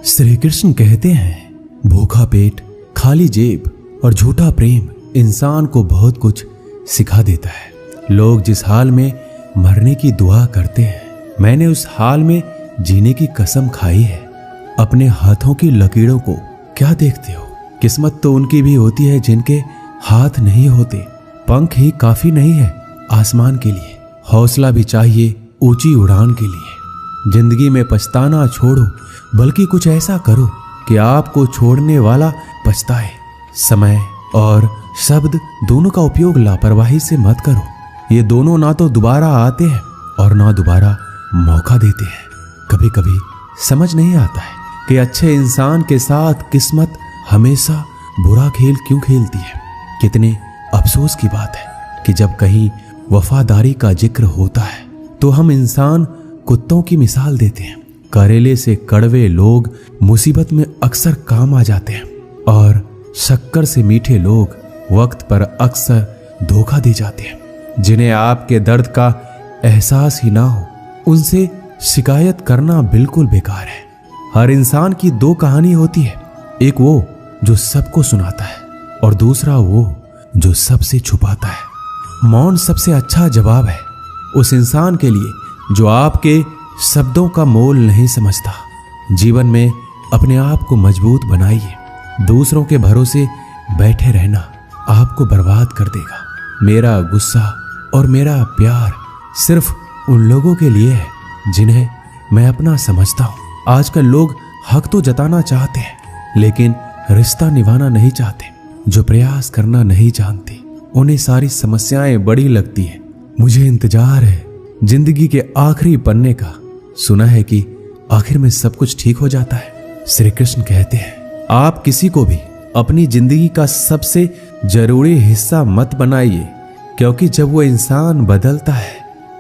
श्री कृष्ण कहते हैं, भूखा पेट, खाली जेब और झूठा प्रेम इंसान को बहुत कुछ सिखा देता है। लोग जिस हाल में मरने की दुआ करते हैं, मैंने उस हाल में जीने की कसम खाई है। अपने हाथों की लकीरों को क्या देखते हो? किस्मत तो उनकी भी होती है जिनके हाथ नहीं होते। पंख ही काफी नहीं है आसमान के लिए, हौसला भी चाहिए ऊंची उड़ान के लिए। जिंदगी में पछताना छोड़ो, बल्कि कुछ ऐसा करो कि आपको छोड़ने वाला पछताए। समय और शब्द दोनों का उपयोग लापरवाही से मत करो। ये दोनों ना तो दोबारा आते हैं और ना दोबारा मौका देते हैं। कभी कभी समझ नहीं आता है कि अच्छे इंसान के साथ किस्मत हमेशा बुरा खेल क्यों खेलती है। कितने अफसोस की बात है कि जब कहीं वफादारी का जिक्र होता है तो हम इंसान कुत्तों की मिसाल देते हैं। करेले से कड़वे लोग मुसीबत में अक्सर काम आ जाते हैं और शक्कर से मीठे लोग वक्त पर अक्सर धोखा दे जाते हैं। जिन्हें आपके दर्द का एहसास ही ना हो, उनसे शिकायत करना बिल्कुल बेकार है। हर इंसान की दो कहानी होती है, एक वो जो सबको सुनाता है और दूसरा वो जो सबसे छुपाता है। मौन सबसे अच्छा जवाब है उस इंसान के लिए जो आपके शब्दों का मोल नहीं समझता। जीवन में अपने आप को मजबूत बनाइए। दूसरों के भरोसे बैठे रहना आपको बर्बाद कर देगा। मेरा गुस्सा और मेरा प्यार सिर्फ उन लोगों के लिए है जिन्हें मैं अपना समझता हूँ। आजकल लोग हक तो जताना चाहते हैं लेकिन रिश्ता निभाना नहीं चाहते। जो प्रयास करना नहीं जानते उन्हें सारी समस्याएं बड़ी लगती हैं। मुझे इंतजार है जिंदगी के आखिरी पन्ने का। सुना है कि आखिर में सब कुछ ठीक हो जाता है। श्री कृष्ण कहते हैं, आप किसी को भी अपनी जिंदगी का सबसे जरूरी हिस्सा मत बनाइए, क्योंकि जब वो इंसान बदलता है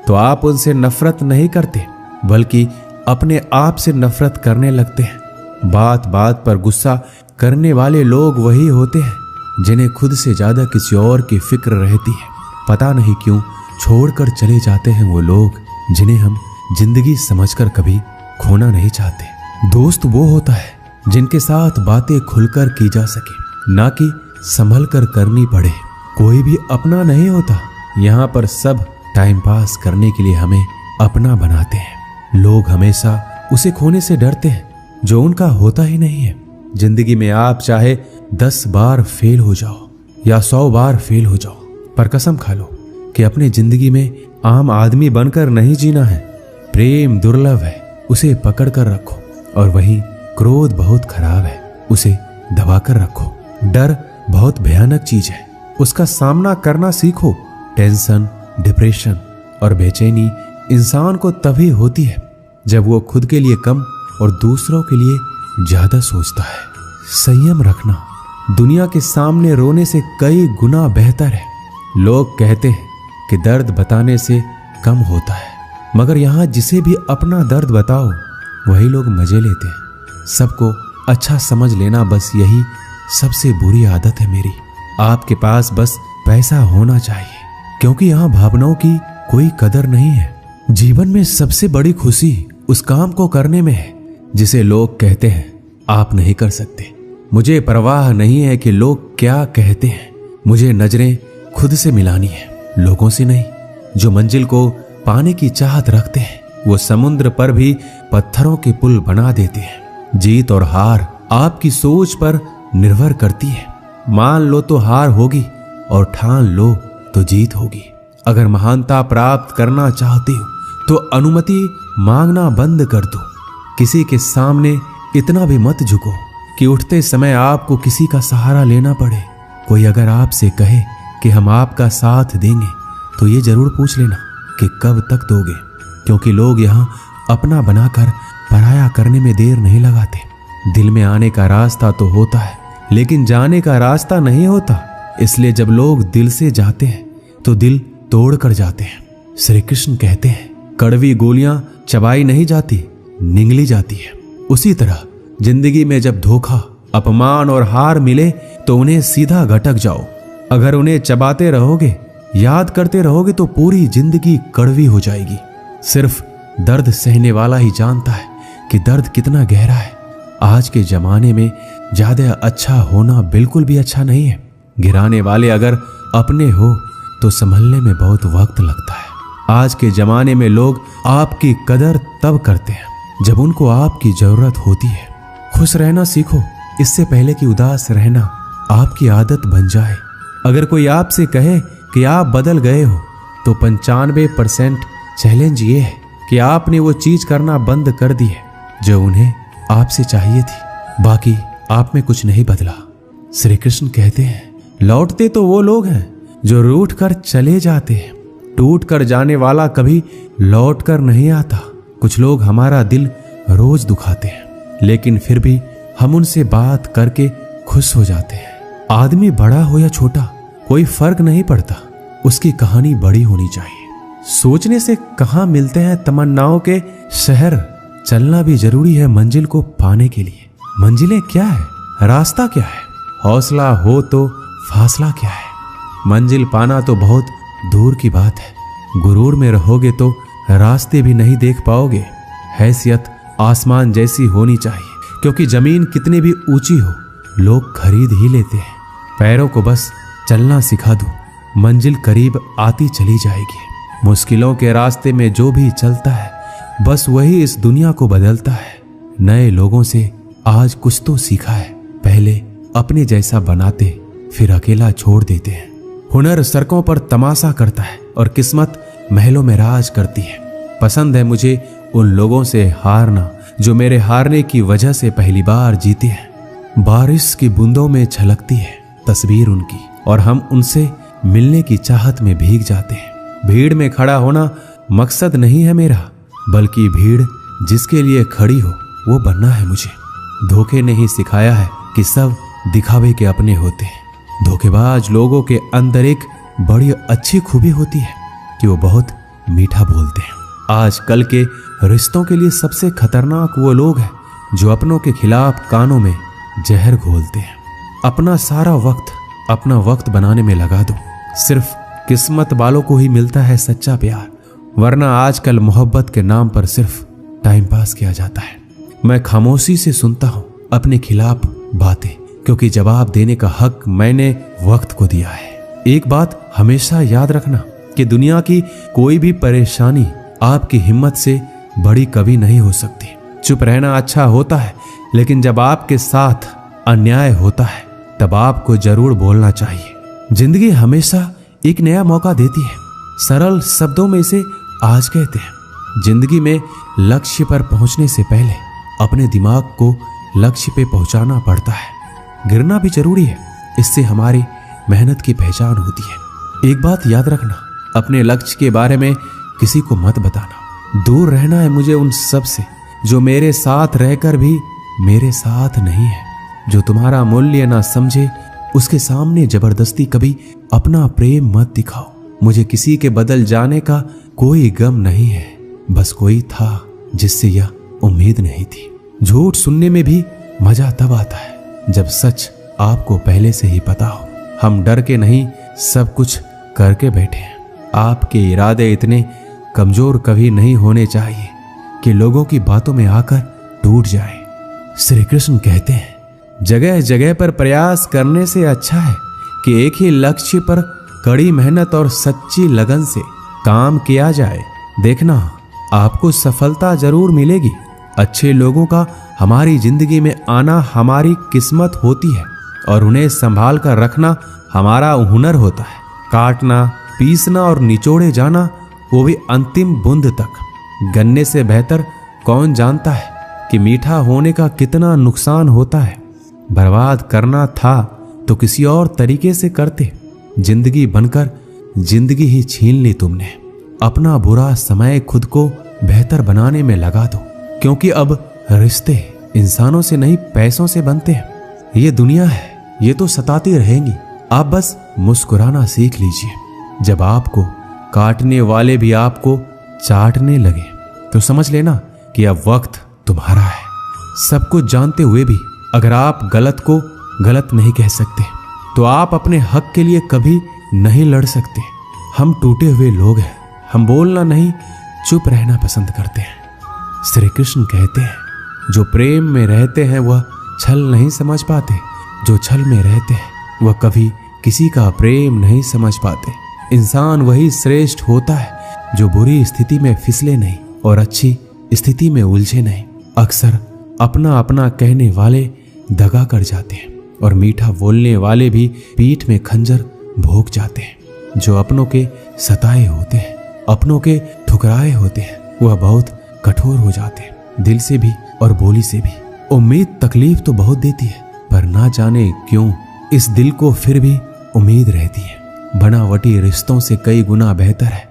तो आप उनसे नफरत नहीं करते बल्कि अपने आप से नफरत करने लगते हैं। बात बात पर गुस्सा करने वाले लोग वही होते हैं जिन्हें खुद से ज्यादा किसी और की फिक्र रहती है। पता नहीं क्यों छोड़कर चले जाते हैं वो लोग जिन्हें हम जिंदगी समझकर कभी खोना नहीं चाहते। दोस्त वो होता है जिनके साथ बातें खुलकर की जा सके, ना कि संभल कर करनी पड़े। कोई भी अपना नहीं होता। यहाँ पर सब टाइम पास करने के लिए हमें अपना बनाते हैं। लोग हमेशा उसे खोने से डरते हैं जो उनका होता ही नहीं है। जिंदगी में आप चाहे 10 बार फेल हो जाओ या 100 बार फेल हो जाओ, पर कसम खा लो कि अपनी जिंदगी में आम आदमी बनकर नहीं जीना है। प्रेम दुर्लभ है, उसे पकड़ कर रखो, और वहीं क्रोध बहुत खराब है, उसे दबा कर रखो। डर बहुत भयानक चीज है, उसका सामना करना सीखो। टेंशन, डिप्रेशन और बेचैनी इंसान को तभी होती है जब वो खुद के लिए कम और दूसरों के लिए ज्यादा सोचता है। संयम रखना दुनिया के सामने रोने से कई गुना बेहतर है। लोग कहते हैं कि दर्द बताने से कम होता है, मगर यहाँ जिसे भी अपना दर्द बताओ वही लोग मजे लेते हैं। सबको अच्छा समझ लेना, बस यही सबसे बुरी आदत है मेरी। आपके पास बस पैसा होना चाहिए, क्योंकि यहाँ भावनाओं की कोई कदर नहीं है। जीवन में सबसे बड़ी खुशी उस काम को करने में है जिसे लोग कहते हैं आप नहीं कर सकते। मुझे परवाह नहीं है कि लोग क्या कहते हैं। मुझे नजरें खुद से मिलानी है, लोगों से नहीं। जो मंजिल को पाने की चाहत रखते हैं वो समुद्र पर भी पत्थरों के पुल बना देते हैं। जीत और हार आपकी सोच पर निर्भर करती है। मान लो तो हार होगी और ठान लो तो जीत होगी। अगर महानता प्राप्त करना चाहते हो तो अनुमति मांगना बंद कर दो। किसी के सामने इतना भी मत झुको कि उठते समय आपको किसी का सहारा लेना पड़े। कोई अगर आपसे कहे कि हम आपका साथ देंगे तो ये जरूर पूछ लेना कि कब तक दोगे, क्योंकि लोग यहाँ अपना बनाकर पराया करने में देर नहीं लगाते। दिल में आने का रास्ता तो होता है लेकिन जाने का रास्ता नहीं होता। इसलिए जब लोग दिल से जाते हैं तो दिल तोड़ कर जाते हैं। श्री कृष्ण कहते हैं, कड़वी गोलियां चबाई नहीं जाती, निगली जाती है। उसी तरह जिंदगी में जब धोखा, अपमान और हार मिले तो उन्हें सीधा घटक जाओ। अगर उन्हें चबाते रहोगे, याद करते रहोगे तो पूरी जिंदगी कड़वी हो जाएगी। सिर्फ दर्द सहने वाला ही जानता है कि दर्द कितना गहरा है। आज के जमाने में ज्यादा अच्छा होना बिल्कुल भी अच्छा नहीं है। गिराने वाले अगर अपने हो तो संभलने में बहुत वक्त लगता है। आज के जमाने में लोग आपकी कदर तब करते हैं जब उनको आपकी जरूरत होती है। खुश रहना सीखो, इससे पहले कि उदास रहना आपकी आदत बन जाए। अगर कोई आपसे कहे कि आप बदल गए हो तो 95% चैलेंज ये है कि आपने वो चीज करना बंद कर दी है जो उन्हें आपसे चाहिए थी। बाकी आप में कुछ नहीं बदला। श्री कृष्ण कहते हैं, लौटते तो वो लोग हैं जो रूठ कर चले जाते हैं, टूट कर जाने वाला कभी लौट कर नहीं आता। कुछ लोग हमारा दिल रोज दुखाते हैं, लेकिन फिर भी हम उनसे बात करके खुश हो जाते हैं। आदमी बड़ा हो या छोटा कोई फर्क नहीं पड़ता, उसकी कहानी बड़ी होनी चाहिए। सोचने से कहाँ मिलते हैं तमन्नाओं के शहर, चलना भी जरूरी है मंजिल को पाने के लिए। मंजिलें क्या है, रास्ता क्या है, हौसला हो तो फासला क्या है। मंजिल पाना तो बहुत दूर की बात है। गुरूर में रहोगे तो रास्ते भी नहीं देख पाओगे। हैसियत आसमान जैसी होनी चाहिए, क्योंकि जमीन कितनी भी ऊंची हो लोग खरीद ही लेते हैं। पैरों को बस चलना सिखा दो, मंजिल करीब आती चली जाएगी। मुश्किलों के रास्ते में जो भी चलता है बस वही इस दुनिया को बदलता है। नए लोगों से आज कुछ तो सीखा है, पहले अपने जैसा बनाते फिर अकेला छोड़ देते हैं। हुनर सड़कों पर तमाशा करता है और किस्मत महलों में राज करती है। पसंद है मुझे उन लोगों से हारना जो मेरे हारने की वजह से पहली बार जीते हैं। बारिश की बूंदों में झलकती है तस्वीर उनकी और हम उनसे मिलने की चाहत में भीग जाते हैं। भीड़ में खड़ा होना मकसद नहीं है मेरा, बल्कि भीड़ जिसके लिए खड़ी हो वो बनना है मुझे। धोखे ने ही सिखाया है कि सब दिखावे के अपने होते हैं। धोखेबाज लोगों के अंदर एक बड़ी अच्छी खूबी होती है कि वो बहुत मीठा बोलते हैं। आजकल के रिश्तों के लिए सबसे खतरनाक वो लोग हैं जो अपनों के खिलाफ कानों में जहर घोलते हैं। अपना सारा वक्त अपना वक्त बनाने में लगा दो। सिर्फ किस्मत वालों को ही मिलता है सच्चा प्यार, वरना आजकल मोहब्बत के नाम पर सिर्फ टाइम पास किया जाता है। मैं खामोशी से सुनता हूं अपने खिलाफ बातें, क्योंकि जवाब देने का हक मैंने वक्त को दिया है। एक बात हमेशा याद रखना कि दुनिया की कोई भी परेशानी आपकी हिम्मत से बड़ी कभी नहीं हो सकती। चुप रहना अच्छा होता है, लेकिन जब आपके साथ अन्याय होता है तब आपको जरूर बोलना चाहिए। जिंदगी हमेशा एक नया मौका देती है। सरल शब्दों में इसे आज कहते हैं। जिंदगी में लक्ष्य पर पहुंचने से पहले अपने दिमाग को लक्ष्य पे पहुंचाना पड़ता है। गिरना भी जरूरी है, इससे हमारी मेहनत की पहचान होती है। एक बात याद रखना, अपने लक्ष्य के बारे में किसी को मत बताना। दूर रहना है मुझे उन सब से जो मेरे साथ रहकर भी मेरे साथ नहीं है। जो तुम्हारा मूल्य ना समझे उसके सामने जबरदस्ती कभी अपना प्रेम मत दिखाओ। मुझे किसी के बदल जाने का कोई गम नहीं है, बस कोई था जिससे यह उम्मीद नहीं थी। झूठ सुनने में भी मजा तब आता है जब सच आपको पहले से ही पता हो। हम डर के नहीं सब कुछ करके बैठे हैं। आपके इरादे इतने कमजोर कभी नहीं होने चाहिए कि लोगों की बातों में आकर टूट जाए। श्री कृष्ण कहते हैं, जगह जगह पर प्रयास करने से अच्छा है कि एक ही लक्ष्य पर कड़ी मेहनत और सच्ची लगन से काम किया जाए। देखना आपको सफलता जरूर मिलेगी। अच्छे लोगों का हमारी जिंदगी में आना हमारी किस्मत होती है और उन्हें संभाल कर रखना हमारा हुनर होता है। काटना, पीसना और निचोड़े जाना, वो भी अंतिम बूंद तक। गन्ने से बेहतर कौन जानता है कि मीठा होने का कितना नुकसान होता है। बर्बाद करना था तो किसी और तरीके से करते। जिंदगी बनकर जिंदगी ही छीन ली तुमने। अपना बुरा समय खुद को बेहतर बनाने में लगा दो, क्योंकि अब रिश्ते इंसानों से नहीं पैसों से बनते हैं। ये दुनिया है, ये तो सताती रहेंगी। आप बस मुस्कुराना सीख लीजिए। जब आपको काटने वाले भी आपको चाटने लगे तो समझ लेना कि अब वक्त तुम्हारा है। सब कुछ जानते हुए भी अगर आप गलत को गलत नहीं कह सकते तो आप अपने हक के लिए कभी नहीं लड़ सकते। हम टूटे हुए लोग हैं। हम बोलना नहीं, चुप रहना पसंद करते हैं। श्री कृष्ण कहते हैं जो प्रेम में रहते हैं वह छल नहीं समझ पाते, जो छल में रहते हैं वह कभी किसी का प्रेम नहीं समझ पाते। इंसान वही श्रेष्ठ होता है जो बुरी स्थिति में फिसले नहीं और अच्छी स्थिति में उलझे नहीं। अक्सर अपना अपना कहने वाले दगा कर जाते हैं और मीठा बोलने वाले भी पीठ में खंजर भोंक जाते हैं। जो अपनों के सताए होते हैं, अपनों के ठुकराए होते हैं, वह बहुत कठोर हो जाते हैं, दिल से भी और बोली से भी। उम्मीद तकलीफ तो बहुत देती है, पर ना जाने क्यों इस दिल को फिर भी उम्मीद रहती है। बनावटी रिश्तों से कई गुना बेहतर है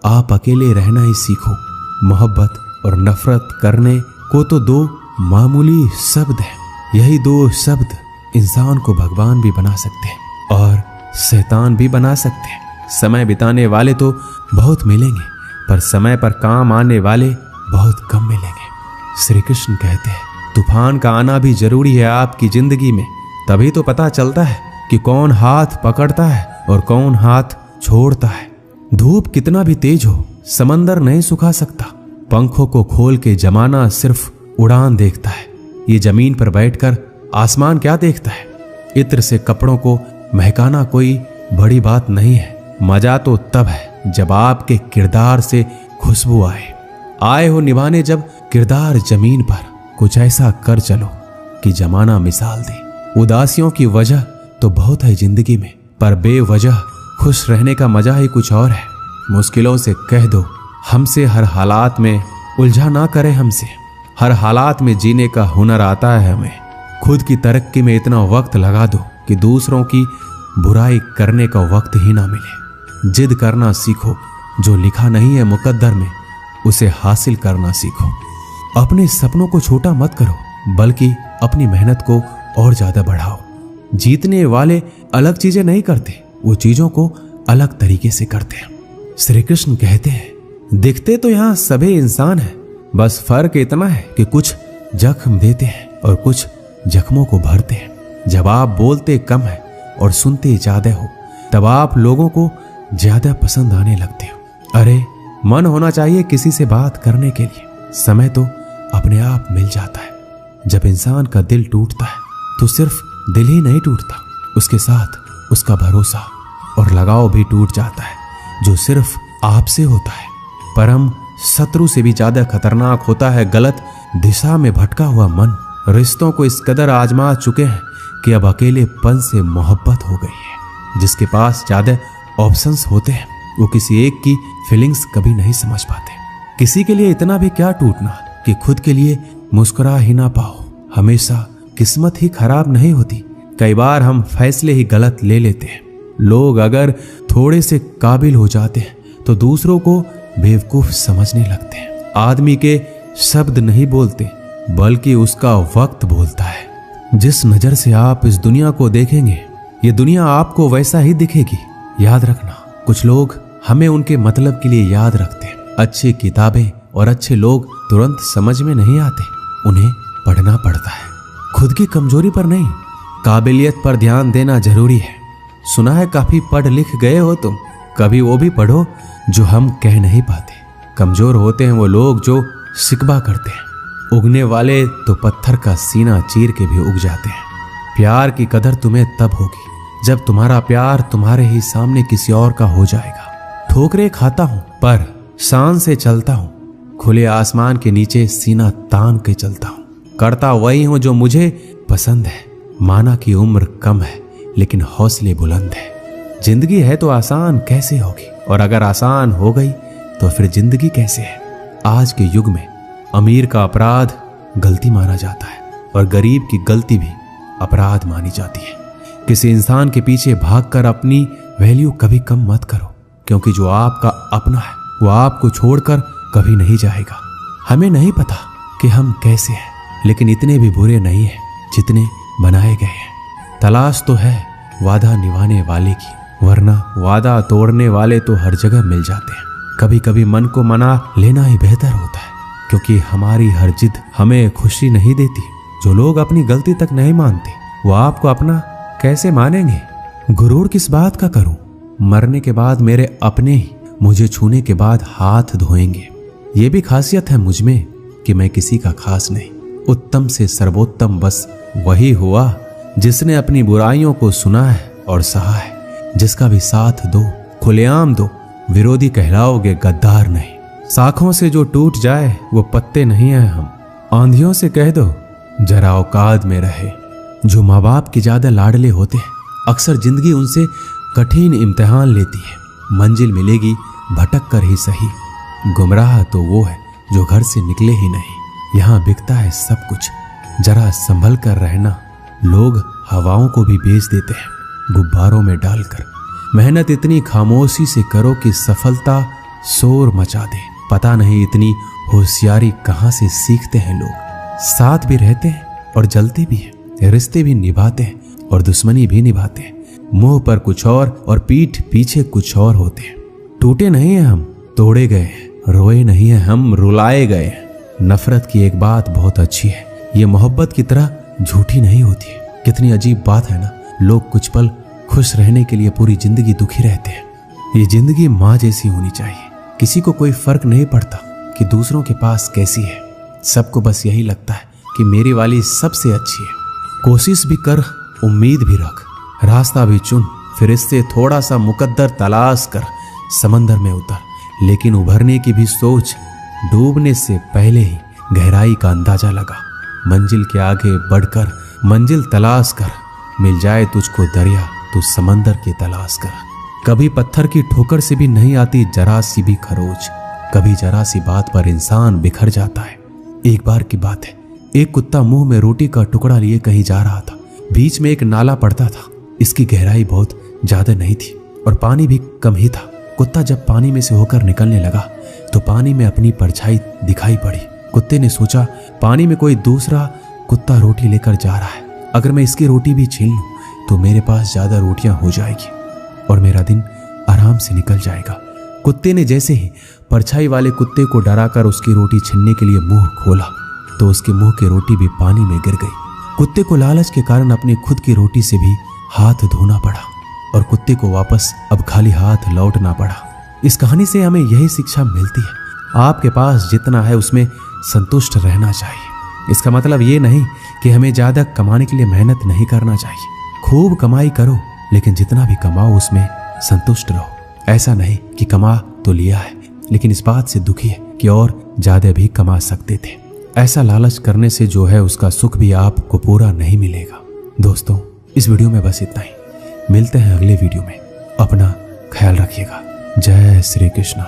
आप अकेले रहना ही सीखो। मोहब्बत और नफरत करने को तो दो मामूली शब्द हैं। यही दो शब्द इंसान को भगवान भी बना सकते हैं और शैतान भी बना सकते हैं। समय बिताने वाले तो बहुत मिलेंगे, पर समय पर काम आने वाले बहुत कम मिलेंगे। श्री कृष्ण कहते हैं तूफान का आना भी जरूरी है आपकी जिंदगी में, तभी तो पता चलता है कि कौन हाथ पकड़ता है और कौन हाथ छोड़ता है। धूप कितना भी तेज हो समंदर नहीं सुखा सकता। पंखों को खोल के जमाना सिर्फ उड़ान देखता है। ये जमीन पर बैठकर आसमान क्या देखता है। इत्र से कपड़ों को महकाना कोई बड़ी बात नहीं है। मजा तो तब है जब आपके किरदार से खुशबू आए हो निभाने, जब किरदार जमीन पर कुछ ऐसा कर चलो कि जमाना मिसाल दे। उदासियों की वजह तो बहुत है जिंदगी में, पर बेवजह खुश रहने का मजा ही कुछ और है। मुश्किलों से कह दो हमसे, हर हालात में उलझा ना करे हमसे। हर हालात में जीने का हुनर आता है हमें। खुद की तरक्की में इतना वक्त लगा दो कि दूसरों की बुराई करने का वक्त ही ना मिले। जिद करना सीखो, जो लिखा नहीं है मुकद्दर में उसे हासिल करना सीखो। अपने सपनों को छोटा मत करो, बल्कि अपनी मेहनत को और ज्यादा बढ़ाओ। जीतने वाले अलग चीजें नहीं करते, वो चीजों को अलग तरीके से करते हैं। श्री कृष्ण कहते हैं दिखते तो यहाँ सभी इंसान हैं, बस फर्क इतना है कि कुछ जख्म देते हैं और कुछ जख्मों को भरते हैं। जब आप बोलते कम है और सुनते ज्यादा हो, तब आप लोगों को ज्यादा पसंद आने लगते हो। अरे मन होना चाहिए किसी से बात करने के लिए, समय तो अपने आप मिल जाता है। जब इंसान का दिल टूटता है तो सिर्फ दिल ही नहीं टूटता, उसके साथ उसका भरोसा और लगाव भी टूट जाता है, जो सिर्फ आपसे होता है। परम शत्रु से भी ज्यादा खतरनाक होता है गलत दिशा में भटका हुआ मन। रिश्तों को इस कदर आजमा चुके हैं कि अब अकेलेपन से मोहब्बत हो गई है। जिसके पास ज्यादा ऑप्शंस होते हैं वो किसी एक की फीलिंग्स कभी नहीं समझ पाते। किसी के लिए इतना भी क्या टूटना कि खुद के लिए मुस्कुरा ही ना पाओ। हमेशा किस्मत ही खराब नहीं होती, कई बार हम फैसले ही गलत ले लेते हैं। लोग अगर थोड़े से काबिल हो जाते हैं तो दूसरों को बेवकूफ समझने लगते हैं। आदमी के शब्द नहीं बोलते, बल्कि उसका वक्त बोलता है। जिस नजर से आप इस दुनिया को देखेंगे, ये दुनिया आपको वैसा ही दिखेगी। याद रखना, कुछ लोग हमें उनके मतलब के लिए याद रखते हैं। अच्छी किताबें और अच्छे लोग तुरंत समझ में नहीं आते, उन्हें पढ़ना पड़ता है। खुद की कमजोरी पर नहीं, काबिलियत पर ध्यान देना जरूरी है। सुना है काफी पढ़ लिख गए हो तुम, कभी वो भी पढ़ो जो हम कह नहीं पाते। कमजोर होते हैं वो लोग जो शिकवा करते हैं, उगने वाले तो पत्थर का सीना चीर के भी उग जाते हैं। प्यार की कदर तुम्हें तब होगी जब तुम्हारा प्यार तुम्हारे ही सामने किसी और का हो जाएगा। ठोकरे खाता हूं पर शान से चलता हूं, खुले आसमान के नीचे सीना तान के चलता हूं। करता वही हूं जो मुझे पसंद है। माना कि उम्र कम है लेकिन हौसले बुलंद है। जिंदगी है तो आसान कैसे होगी, और अगर आसान हो गई तो फिर जिंदगी कैसे है। आज के युग में अमीर का अपराध गलती माना जाता है और गरीब की गलती भी अपराध मानी जाती है। किसी इंसान के पीछे भागकर अपनी वैल्यू कभी कम मत करो, क्योंकि जो आपका अपना है वो आपको छोड़कर कभी नहीं जाएगा। हमें नहीं पता कि हम कैसे हैं, लेकिन इतने भी बुरे नहीं हैं जितने बनाए गए हैं। तलाश तो है वादा निभाने वाले की, वरना वादा तोड़ने वाले तो हर जगह मिल जाते हैं। कभी कभी मन को मना लेना ही बेहतर होता है, क्योंकि हमारी हर जिद हमें खुशी नहीं देती। जो लोग अपनी गलती तक नहीं मानते वो आपको अपना कैसे मानेंगे। गुरूर किस बात का करूं, मरने के बाद मेरे अपने ही मुझे छूने के बाद हाथ धोएंगे। ये भी खासियत है मुझ में कि मैं किसी का खास नहीं। उत्तम से सर्वोत्तम बस वही हुआ जिसने अपनी बुराइयों को सुना है और सहा है। जिसका भी साथ दो, खुलेआम दो, विरोधी कहलाओगे, गद्दार नहीं। शाखों से जो टूट जाए वो पत्ते नहीं हैं हम। आंधियों से कह दो जरा औकात में रहे। जो माँ बाप के ज्यादा लाडले होते हैं, अक्सर जिंदगी उनसे कठिन इम्तिहान लेती है। मंजिल मिलेगी भटक कर ही सही। गुमराह तो वो है जो घर से निकले ही नहीं। यहाँ बिकता है सब कुछ, जरा संभल कर रहना। लोग हवाओं को भी बेच देते हैं गुब्बारों में डालकर। मेहनत इतनी खामोशी से करो कि सफलता शोर मचा दे। पता नहीं इतनी होशियारी कहाँ से सीखते हैं लोग। साथ भी रहते हैं और जलते भी हैं, रिश्ते भी निभाते हैं और दुश्मनी भी निभाते हैं। मुंह पर कुछ और पीठ पीछे कुछ और होते हैं। टूटे नहीं हैं हम, तोड़े गए हैं। रोए नहीं हैं हम, रुलाए गए हैं। नफरत की एक बात बहुत अच्छी है, ये मोहब्बत की तरह झूठी नहीं होती। कितनी अजीब बात है ना, लोग कुछ पल खुश रहने के लिए पूरी जिंदगी दुखी रहते हैं। ये जिंदगी माँ जैसी होनी चाहिए। किसी को कोई फर्क नहीं पड़ता कि दूसरों के पास कैसी है। सबको बस यही लगता है कि मेरी वाली सबसे अच्छी है। कोशिश भी कर, उम्मीद भी रख, रास्ता भी चुन, फिर इससे थोड़ा सा मुकद्दर तलाश कर समंदर में उतर। लेकिन उभरने की भी सोच, डूबने से पहले ही गहराई का अंदाजा लगा। मंजिल के आगे बढ़कर मंजिल तलाश कर, मिल जाए तुझको दरिया तो समंदर की तलाश कर। कभी पत्थर की ठोकर से भी नहीं आती जरा सी भी खरोच। कभी जरा सी बात पर इंसान बिखर जाता है। एक बार की बात है, एक कुत्ता मुंह में रोटी का टुकड़ा लिए कहीं जा रहा था। बीच में एक नाला पड़ता था। इसकी गहराई बहुत ज्यादा नहीं थी और पानी भी कम ही था। कुत्ता जब पानी में से होकर निकलने लगा तो पानी में अपनी परछाई दिखाई पड़ी। कुत्ते ने सोचा पानी में कोई दूसरा कुत्ता रोटी लेकर जा रहा है। अगर मैं इसकी रोटी भी छीन लूं तो मेरे पास ज्यादा रोटियां हो जाएगी और मेरा दिन आराम से निकल जाएगा। कुत्ते ने जैसे ही परछाई वाले कुत्ते को डराकर उसकी रोटी छीनने के लिए मुंह खोला तो उसके मुंह की रोटी भी पानी में गिर गई। कुत्ते को लालच के कारण अपनी खुद की रोटी से भी हाथ धोना पड़ा और कुत्ते को वापस अब खाली हाथ लौटना पड़ा। इस कहानी से हमें यही शिक्षा मिलती है, आपके पास जितना है उसमें संतुष्ट रहना चाहिए। इसका मतलब ये नहीं कि हमें ज्यादा कमाने के लिए मेहनत नहीं करना चाहिए। खूब कमाई करो, लेकिन जितना भी कमाओ उसमें संतुष्ट रहो। ऐसा नहीं कि कमा तो लिया है लेकिन इस बात से दुखी है कि और ज्यादा भी कमा सकते थे। ऐसा लालच करने से जो है उसका सुख भी आपको पूरा नहीं मिलेगा। दोस्तों, इस वीडियो में बस इतना ही। मिलते हैं अगले वीडियो में। अपना ख्याल रखिएगा। जय श्री कृष्ण।